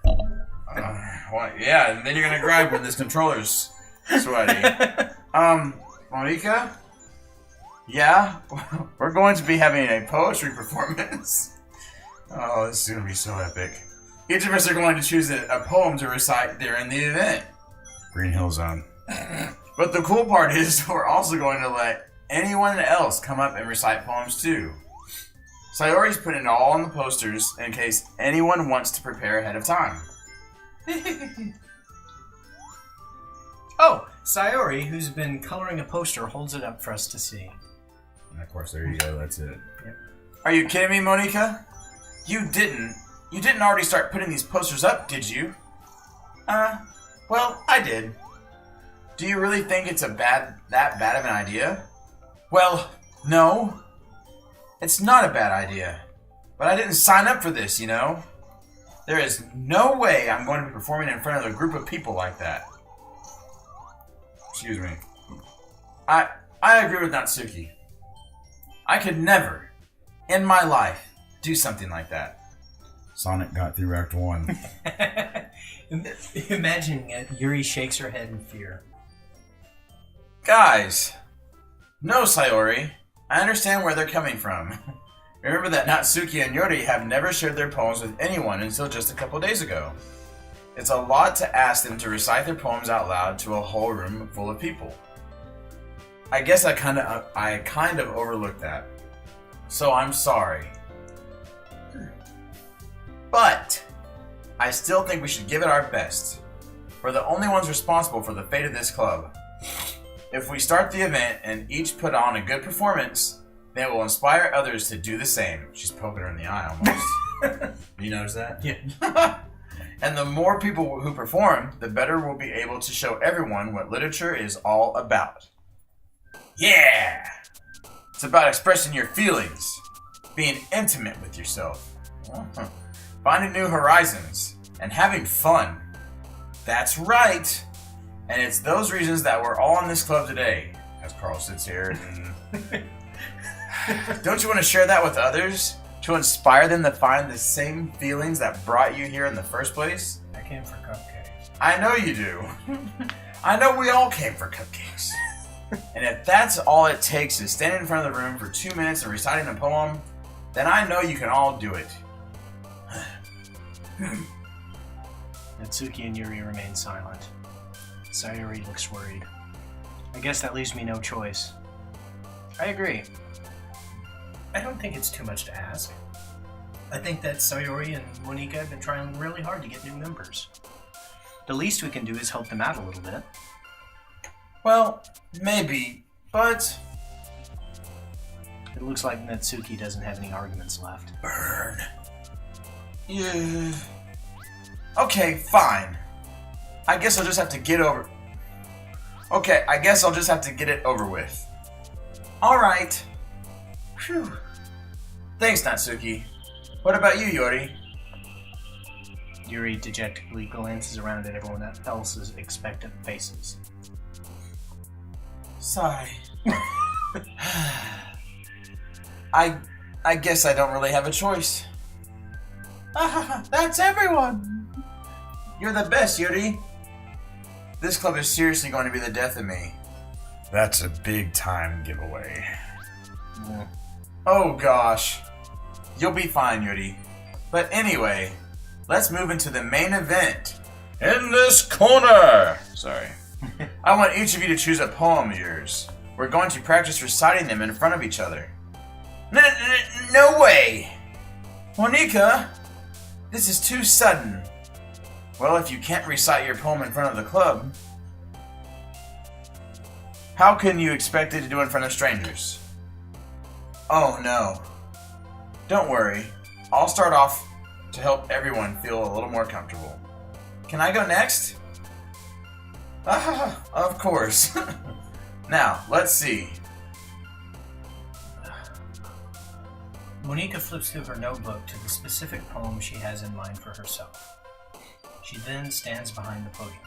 Well, yeah, and then you're gonna gripe when this controller's sweaty. Monica? Yeah? We're going to be having a poetry performance. Oh, this is gonna be so epic. Each of us are going to choose a poem to recite during the event. Green Hill Zone. But the cool part is we're also going to let anyone else come up and recite poems too. Sayori's putting it all on the posters in case anyone wants to prepare ahead of time. Oh, Sayori, who's been coloring a poster, holds it up for us to see. And of course, there you go. That's it. Yep. Are you kidding me, Monica? You didn't already start putting these posters up, did you? Well, I did. Do you really think it's that bad of an idea? Well, no. It's not a bad idea. But I didn't sign up for this, you know? There is no way I'm going to be performing in front of a group of people like that. Excuse me. I agree with Natsuki. I could never, in my life, do something like that. Sonic got through Act 1. Imagining it, Yuri shakes her head in fear. Guys! No, Sayori. I understand where they're coming from. Remember that Natsuki and Yuri have never shared their poems with anyone until just a couple days ago. It's a lot to ask them to recite their poems out loud to a whole room full of people. I guess I kind of overlooked that. So I'm sorry. But I still think we should give it our best. We're the only ones responsible for the fate of this club. If we start the event and each put on a good performance, then it will inspire others to do the same. She's poking her in the eye almost. You notice that? Yeah. And the more people who perform, the better we'll be able to show everyone what literature is all about. Yeah! It's about expressing your feelings, being intimate with yourself, finding new horizons, and having fun. That's right! And it's those reasons that we're all in this club today, as Carl sits here and... Don't you want to share that with others? To inspire them to find the same feelings that brought you here in the first place? I came for cupcakes. I know you do. I know we all came for cupcakes. And if that's all it takes is standing in front of the room for 2 minutes and reciting a poem, then I know you can all do it. Natsuki and Yuri remain silent. Sayori looks worried. I guess that leaves me no choice. I agree. I don't think it's too much to ask. I think that Sayori and Monika have been trying really hard to get new members. The least we can do is help them out a little bit. Well, maybe, but... It looks like Natsuki doesn't have any arguments left. Burn. Yeah. Okay, fine. I guess I'll just have to get over... Okay, I guess I'll just have to get it over with. Alright. Phew. Thanks, Natsuki. What about you, Yuri? Yuri dejectedly glances around at everyone else's expectant faces. Sigh. I guess I don't really have a choice. That's everyone! You're the best, Yuri. This club is seriously going to be the death of me. That's a big time giveaway. Yeah. Oh gosh. You'll be fine, Yuri. But anyway, let's move into the main event. In this corner! Sorry. I want each of you to choose a poem of yours. We're going to practice reciting them in front of each other. No way! Monika, this is too sudden. Well, if you can't recite your poem in front of the club, how can you expect it to do in front of strangers? Oh no. Don't worry. I'll start off to help everyone feel a little more comfortable. Can I go next? Of course. Now, let's see. Monika flips through her notebook to the specific poem she has in mind for herself. She then stands behind the podium.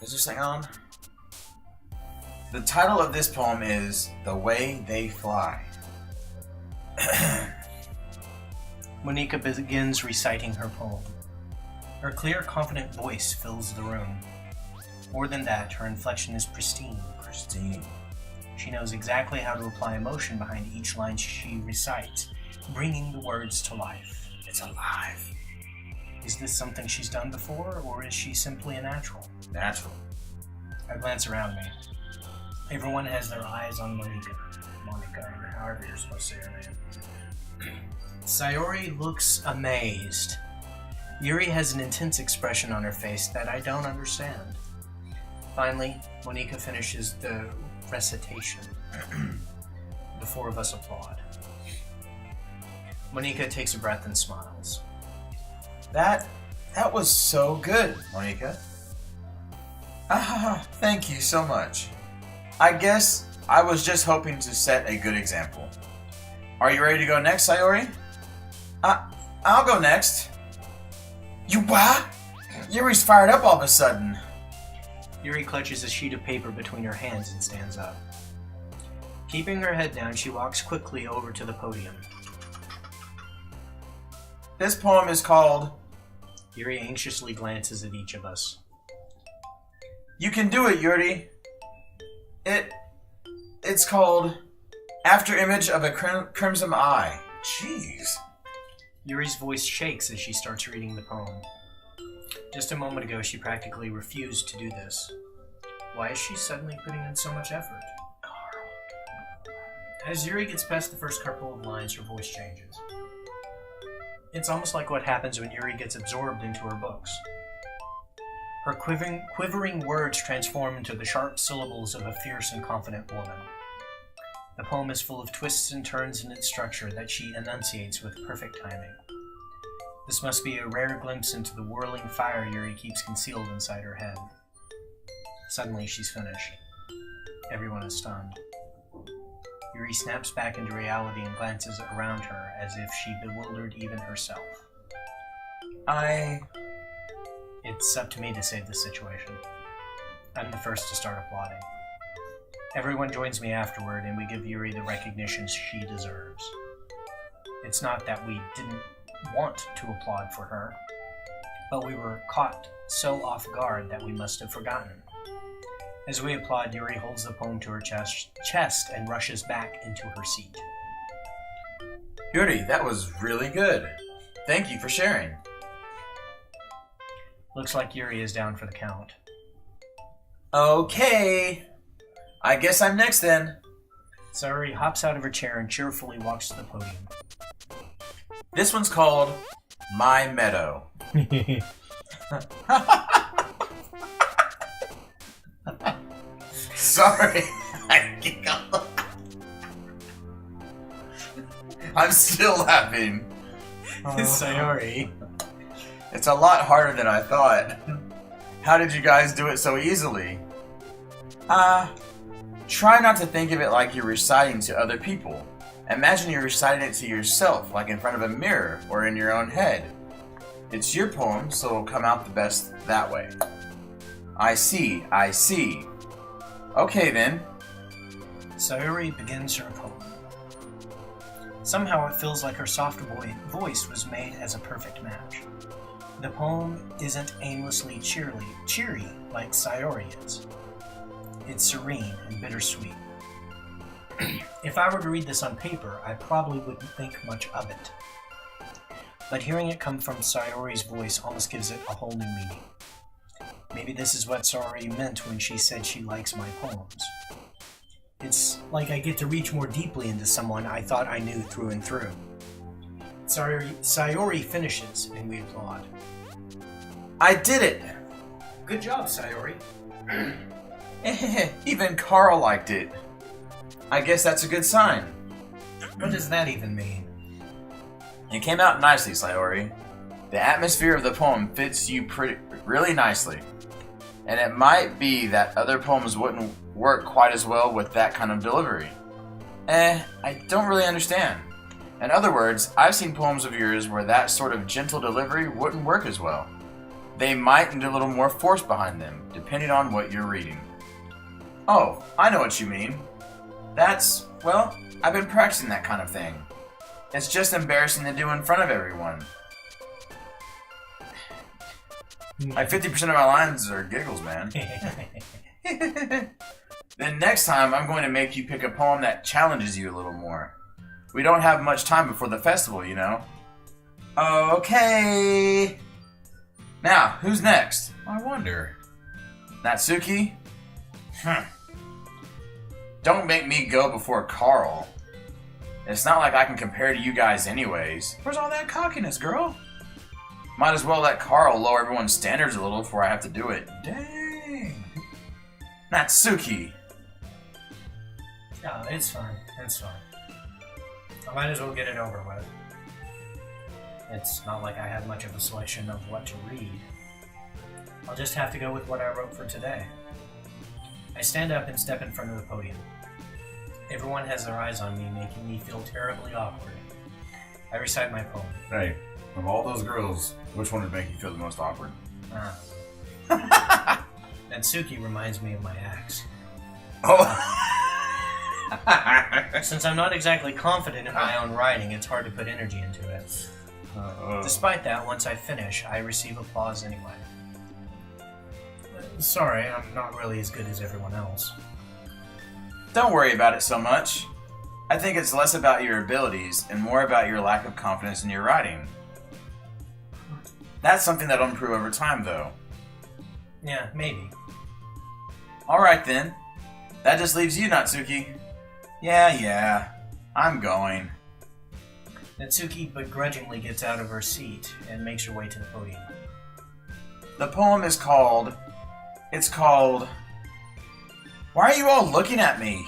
Is this thing on? The title of this poem is The Way They Fly. Monika begins reciting her poem. Her clear, confident voice fills the room. More than that, her inflection is pristine. Christine. She knows exactly how to apply emotion behind each line she recites, bringing the words to life. It's alive. Is this something she's done before, or is she simply a natural? Natural. I glance around me. Everyone has their eyes on Monica, or however you're supposed to say her name. Sayori looks amazed. Yuri has an intense expression on her face that I don't understand. Finally, Monica finishes the recitation. The four of us applaud. Monica takes a breath and smiles. That was so good, Monica. Ah, thank you so much. I guess I was just hoping to set a good example. Are you ready to go next, Sayori? I'll go next. You what? Yuri's fired up all of a sudden. Yuri clutches a sheet of paper between her hands and stands up. Keeping her head down, she walks quickly over to the podium. This poem is called... Yuri anxiously glances at each of us. You can do it, Yuri. It's called After Image of a Crimson Eye. Jeez. Yuri's voice shakes as she starts reading the poem. Just a moment ago, she practically refused to do this. Why is she suddenly putting in so much effort? As Yuri gets past the first couple of lines, her voice changes. It's almost like what happens when Yuri gets absorbed into her books. Her quivering words transform into the sharp syllables of a fierce and confident woman. The poem is full of twists and turns in its structure that she enunciates with perfect timing. This must be a rare glimpse into the whirling fire Yuri keeps concealed inside her head. Suddenly, she's finished. Everyone is stunned. Yuri snaps back into reality and glances around her as if she bewildered even herself. It's up to me to save the situation. I'm the first to start applauding. Everyone joins me afterward, and we give Yuri the recognition she deserves. It's not that we didn't want to applaud for her, but we were caught so off guard that we must have forgotten. As we applaud, Yuri holds the poem to her chest and rushes back into her seat. Yuri, that was really good. Thank you for sharing. Looks like Yuri is down for the count. Okay. I guess I'm next then. Sayori hops out of her chair and cheerfully walks to the podium. This one's called My Meadow. Sorry. I'm still laughing. Sayori. It's a lot harder than I thought. How did you guys do it so easily? Try not to think of it like you're reciting to other people. Imagine you're reciting it to yourself, like in front of a mirror or in your own head. It's your poem, so it'll come out the best that way. I see. Okay then. Sayori begins her poem. Somehow it feels like her soft voice was made as a perfect match. The poem isn't aimlessly cheery like Sayori is. It's serene and bittersweet. If I were to read this on paper, I probably wouldn't think much of it. But hearing it come from Sayori's voice almost gives it a whole new meaning. Maybe this is what Sayori meant when she said she likes my poems. It's like I get to reach more deeply into someone I thought I knew through and through. Sayori finishes, and we applaud. I did it! Good job, Sayori. Even Carl liked it. I guess that's a good sign. What does that even mean? It came out nicely, Sayori. The atmosphere of the poem fits you really nicely. And it might be that other poems wouldn't work quite as well with that kind of delivery. I don't really understand. In other words, I've seen poems of yours where that sort of gentle delivery wouldn't work as well. They might need a little more force behind them, depending on what you're reading. Oh, I know what you mean. Well, I've been practicing that kind of thing. It's just embarrassing to do in front of everyone. Like 50% of my lines are giggles, man. Then next time, I'm going to make you pick a poem that challenges you a little more. We don't have much time before the festival, you know. Okay. Now, who's next? I wonder. Natsuki? Don't make me go before Carl. It's not like I can compare to you guys anyways. Where's all that cockiness, girl? Might as well let Carl lower everyone's standards a little before I have to do it. Dang. Natsuki. No, it's fine. It's fine. I might as well get it over with. It's not like I have much of a selection of what to read. I'll just have to go with what I wrote for today. I stand up and step in front of the podium. Everyone has their eyes on me, making me feel terribly awkward. I recite my poem. Hey, of all those girls, which one would make you feel the most awkward? Natsuki reminds me of my axe. Oh. Since I'm not exactly confident in my own writing, it's hard to put energy into it. Despite that, once I finish, I receive applause anyway. Sorry, I'm not really as good as everyone else. Don't worry about it so much. I think it's less about your abilities and more about your lack of confidence in your writing. That's something that'll improve over time, though. Yeah, maybe. Alright then. That just leaves you, Natsuki. Yeah. I'm going. Natsuki begrudgingly gets out of her seat and makes her way to the podium. The poem is called... It's called... Why are you all looking at me?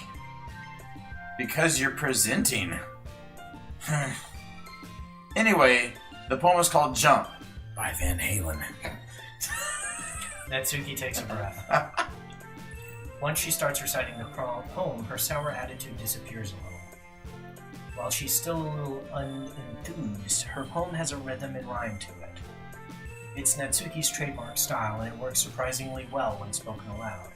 Because you're presenting. Anyway, the poem is called Jump by Van Halen. Natsuki takes a breath. Once she starts reciting the poem, her sour attitude disappears a little. While she's still a little unenthused, her poem has a rhythm and rhyme to it. It's Natsuki's trademark style, and it works surprisingly well when spoken aloud.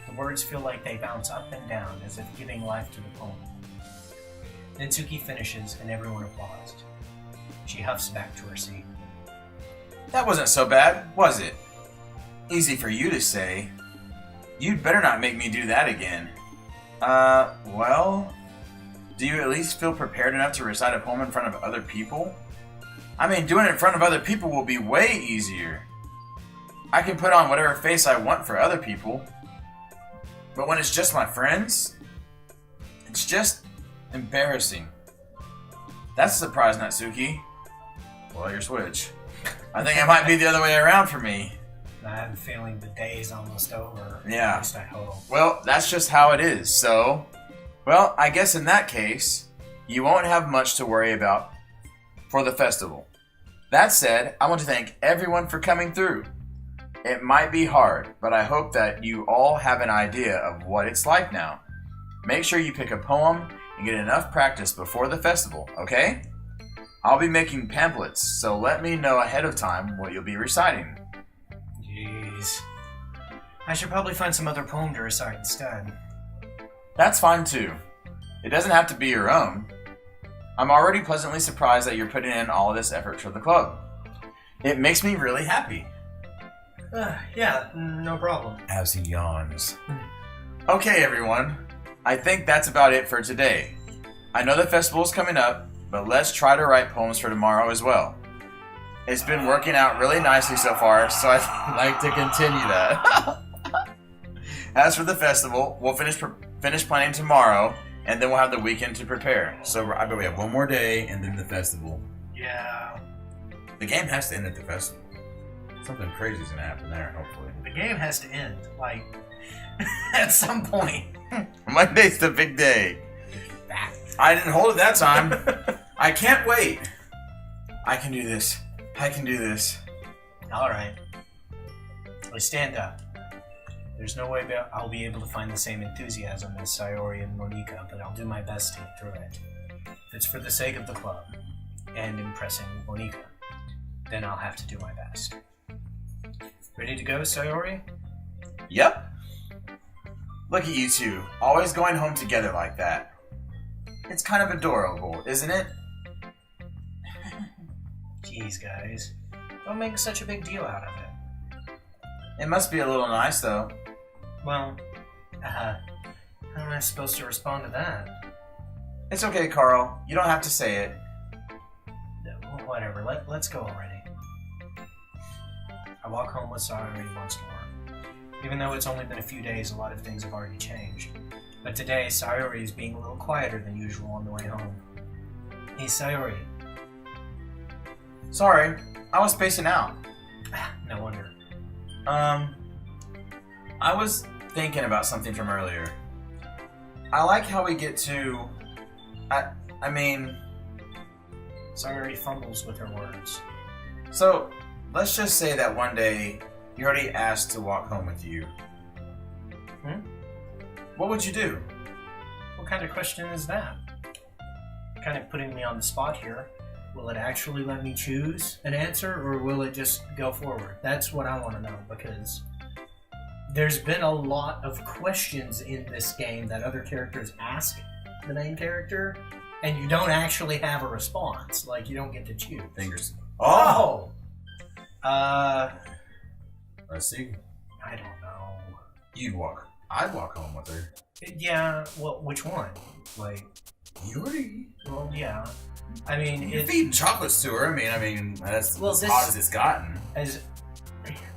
The words feel like they bounce up and down, as if giving life to the poem. Natsuki finishes, and everyone applauds. She huffs back to her seat. That wasn't so bad, was it? Easy for you to say. You'd better not make me do that again. Well... Do you at least feel prepared enough to recite a poem in front of other people? I mean, doing it in front of other people will be way easier. I can put on whatever face I want for other people. But when it's just my friends, it's just embarrassing. That's a surprise, Natsuki. Well, your switch. I think it might be the other way around for me. I have a feeling the day's almost over. Yeah. At least I hope. Well, that's just how it is, so... Well, I guess in that case, you won't have much to worry about for the festival. That said, I want to thank everyone for coming through. It might be hard, but I hope that you all have an idea of what it's like now. Make sure you pick a poem and get enough practice before the festival, okay? I'll be making pamphlets, so let me know ahead of time what you'll be reciting. Jeez. I should probably find some other poem to recite instead. That's fine too. It doesn't have to be your own. I'm already pleasantly surprised that you're putting in all of this effort for the club. It makes me really happy. Yeah, no problem. As he yawns. Okay, everyone. I think that's about it for today. I know the festival's coming up, but let's try to write poems for tomorrow as well. It's been working out really nicely so far, so I'd like to continue that. As for the festival, we'll finish planning tomorrow, and then we'll have the weekend to prepare. So I bet we have one more day, and then the festival. Yeah. The game has to end at the festival. Something crazy's gonna happen there, hopefully. The game has to end, like, at some point. Monday's the big day. I didn't hold it that time. I can't wait. I can do this. I can do this. Alright. I stand up. There's no way I'll be able to find the same enthusiasm as Sayori and Monika, but I'll do my best to get through it. If it's for the sake of the club and impressing Monika, then I'll have to do my best. Ready to go, Sayori? Yep. Look at you two, always going home together like that. It's kind of adorable, isn't it? Jeez, guys. Don't make such a big deal out of it. It must be a little nice, though. Well, how am I supposed to respond to that? It's okay, Carl. You don't have to say it. Whatever, let's go already. I walk home with Sayori once more. Even though it's only been a few days, a lot of things have already changed. But today, Sayori is being a little quieter than usual on the way home. Hey, Sayori. Sorry, I was spacing out. No wonder. I was thinking about something from earlier. I like how we get to... I mean... Sayori fumbles with her words. So, let's just say that one day, you already asked to walk home with you. What would you do? What kind of question is that? Kind of putting me on the spot here. Will it actually let me choose an answer, or will it just go forward? That's what I want to know, because there's been a lot of questions in this game that other characters ask the main character, and you don't actually have a response. Like, you don't get to choose. Fingers. Oh! Let's see. I don't know. I'd walk home with her. Yeah, well, which one? Like... Yuri? Well, yeah. I mean, You feed chocolates to her. I mean, that's as hot as it's gotten.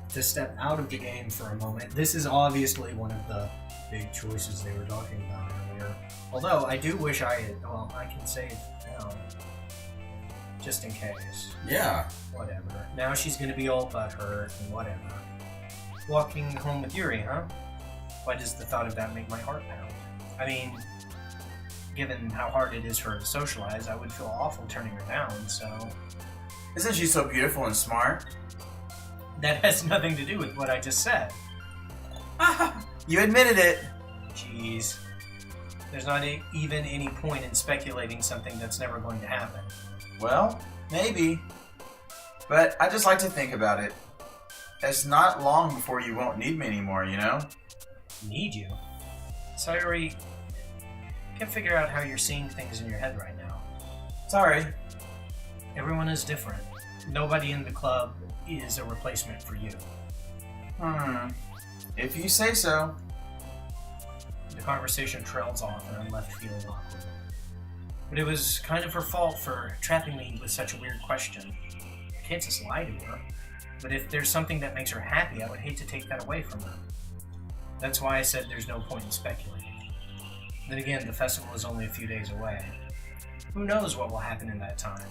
To step out of the game for a moment, this is obviously one of the big choices they were talking about earlier. Although, I do wish I can say it now. Just in case. Yeah. Whatever. Now she's gonna be all butthurt and whatever. Walking home with Yuri, huh? Why does the thought of that make my heart pound? I mean, given how hard it is for her to socialize, I would feel awful turning her down, so... Isn't she so beautiful and smart? That has nothing to do with what I just said. You admitted it. Jeez. There's not even any point in speculating something that's never going to happen. Well, maybe. But I just like to think about it. It's not long before you won't need me anymore, you know? Need you? Sayori, I can't figure out how you're seeing things in your head right now. Sorry. Everyone is different. Nobody in the club is a replacement for you. If you say so. The conversation trails off and I'm left feeling awkward. But it was kind of her fault for trapping me with such a weird question. I can't just lie to her. But if there's something that makes her happy, I would hate to take that away from her. That's why I said there's no point in speculating. Then again, the festival is only a few days away. Who knows what will happen in that time?